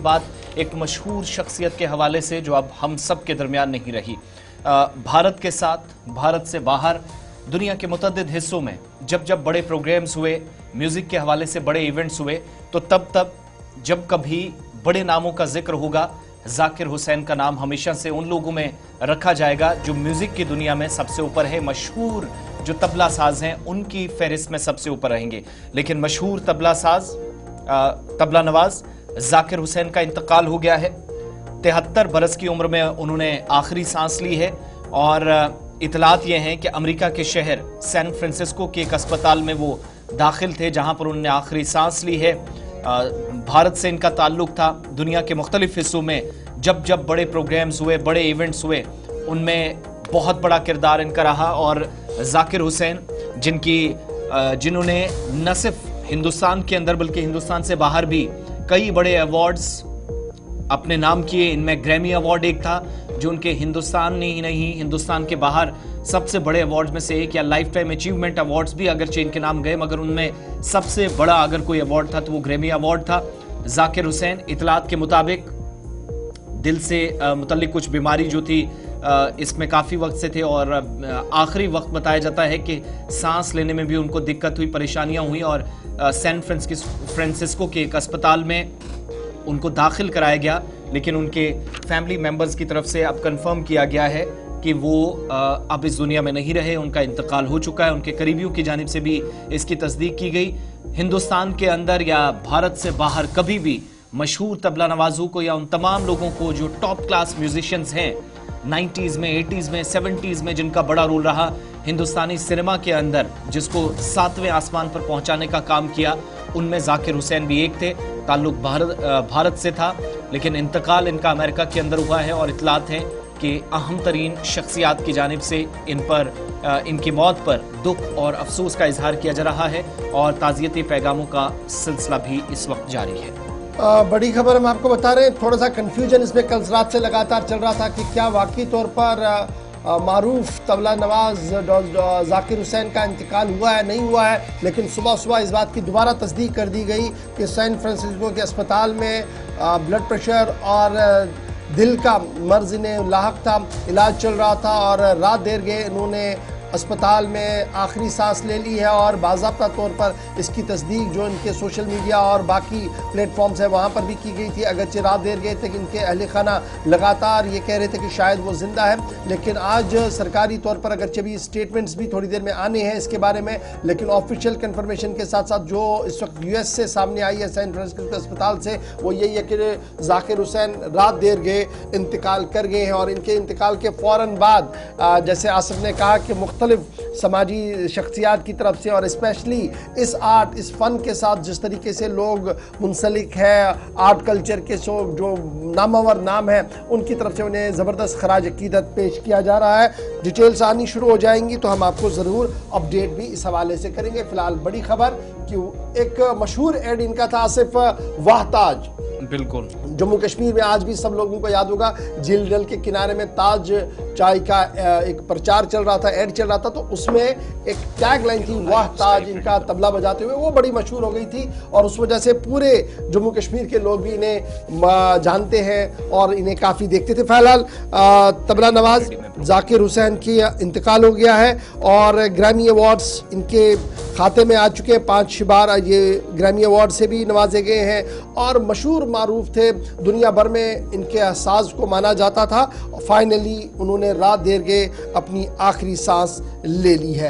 बात एक मशहूर शख्सियत के हवाले से जो अब हम सब के दरमियान नहीं रही। भारत के साथ, भारत से बाहर दुनिया के मुतअद्दिद हिस्सों में जब जब बड़े प्रोग्राम्स हुए, म्यूजिक के हवाले से बड़े इवेंट्स हुए, तो तब जब कभी बड़े नामों का जिक्र होगा, जाकिर हुसैन का नाम हमेशा से उन लोगों में रखा जाएगा जो म्यूजिक की दुनिया में सबसे ऊपर है। मशहूर जो तबला साज हैं उनकी फहरिस्त में सबसे ऊपर रहेंगे। लेकिन मशहूर तबला साज, तबला नवाज जाकिर हुसैन का इंतकाल हो गया है। 73 बरस की उम्र में उन्होंने आखिरी सांस ली है और इतलात ये हैं कि अमेरिका के शहर सैन फ्रांसिस्को के एक अस्पताल में वो दाखिल थे, जहां पर उन्होंने आखिरी सांस ली है। भारत से इनका ताल्लुक था। दुनिया के मुख्तलिफ हिस्सों में जब जब बड़े प्रोग्राम्स हुए, बड़े इवेंट्स हुए, उनमें बहुत बड़ा किरदार इनका रहा। और जाकिर हुसैन जिन्होंने न सिर्फ हिंदुस्तान के अंदर बल्कि हिंदुस्तान से बाहर भी कई बड़े अवार्ड्स अपने नाम किए। इनमें ग्रैमी अवार्ड एक था जो उनके हिंदुस्तान ही नहीं, हिंदुस्तान के बाहर सबसे बड़े अवार्ड्स में से एक, या लाइफ टाइम अचीवमेंट अवार्ड्स भी अगरचे इनके नाम गए, मगर उनमें सबसे बड़ा अगर कोई अवार्ड था तो वो ग्रैमी अवार्ड था। जाकिर हुसैन इतलात के मुताबिक दिल से मुतल्लिक कुछ बीमारी जो थी इसमें काफ़ी वक्त से थे और आखिरी वक्त बताया जाता है कि सांस लेने में भी उनको दिक्कत हुई, परेशानियां हुई और सैन फ्रांसिस्को के एक अस्पताल में उनको दाखिल कराया गया। लेकिन उनके फैमिली मेंबर्स की तरफ से अब कंफर्म किया गया है कि वो अब इस दुनिया में नहीं रहे, उनका इंतकाल हो चुका है। उनके करीबियों की जानिब से भी इसकी तस्दीक की गई। हिंदुस्तान के अंदर या भारत से बाहर कभी भी मशहूर तबला नवाजों को या उन तमाम लोगों को जो टॉप क्लास म्यूजिशियंस हैं 90s में, 80s में, 70s में, जिनका बड़ा रोल रहा हिंदुस्तानी सिनेमा के अंदर, जिसको 7वें आसमान पर पहुंचाने का काम किया, उनमें जाकिर हुसैन भी एक थे। ताल्लुक भारत से था, लेकिन इंतकाल इनका अमेरिका के अंदर हुआ है और इतलात है कि अहम तरीन शख्सियात की जानिब से इनकी मौत पर दुख और अफसोस का इजहार किया जा रहा है और ताज़ियती पैगामों का सिलसिला भी इस वक्त जारी है। बड़ी खबर हम आपको बता रहे हैं। थोड़ा सा कंफ्यूजन इसमें कल रात से लगातार चल रहा था कि क्या वाकई तौर पर मारूफ तबला नवाज जाकिर हुसैन का इंतकाल हुआ है, नहीं हुआ है। लेकिन सुबह इस बात की दोबारा तस्दीक कर दी गई कि सैन फ्रांसिस्को के अस्पताल में ब्लड प्रेशर और दिल का मर्ज इन्हें लाहक था, इलाज चल रहा था और रात देर गए इन्होंने अस्पताल में आखिरी सांस ले ली है। और बाज़ाब्ता तौर पर इसकी तस्दीक जो इनके सोशल मीडिया और बाकी प्लेटफॉर्म्स है वहाँ पर भी की गई थी। अगरचे रात देर गए थे कि इनके अहल खाना लगातार ये कह रहे थे कि शायद वो ज़िंदा है, लेकिन आज सरकारी तौर पर अगरचे भी स्टेटमेंट्स भी थोड़ी देर में आने हैं इसके बारे में, लेकिन ऑफिशियल कन्फर्मेशन के साथ साथ जो इस वक्त US से सामने आई है सैन फ्रांसिस्को अस्पताल से, वो यही है कि जाकिर हुसैन रात देर गए इंतकाल कर गए हैं। और इनके इंतकाल के फ़ौरन बाद जैसे आसिफ ने कहा कि मुख्तलिफ समाजी शख्सियात की तरफ से और स्पेशली इस आर्ट, इस फ़न के साथ जिस तरीके से लोग मुंसलिक है, आर्ट कल्चर के जो नामवर नाम है, उनकी तरफ से उन्हें ज़बरदस्त खराज अकीदत पेश किया जा रहा है। डिटेल्स आनी शुरू हो जाएंगी तो हम आपको ज़रूर अपडेट भी इस हवाले से करेंगे। फ़िलहाल बड़ी खबर कि एक मशहूर एड इनका था आसिफ वाहताज, बिल्कुल जम्मू कश्मीर में आज भी सब लोगों को याद होगा झील डल के किनारे में ताज चाय का एक प्रचार चल रहा था, एड चल रहा था, तो उसमें एक टैग लाइन थी वाह ताज, इनका तबला बजाते हुए, वो बड़ी मशहूर हो गई थी और उस वजह से पूरे जम्मू कश्मीर के लोग भी इन्हें जानते हैं और इन्हें काफ़ी देखते थे। फिलहाल तबला नवाज जाकिर हुसैन की इंतकाल हो गया है और ग्रैमी अवार्ड्स इनके खाते में आ चुके हैं। 5 बार ये ग्रैमी अवार्ड से भी नवाजे गए हैं और मशहूर मारूफ थे, दुनिया भर में इनके एहसास को माना जाता था। फाइनली उन्होंने रात देर गए अपनी आखिरी सांस ले ली है।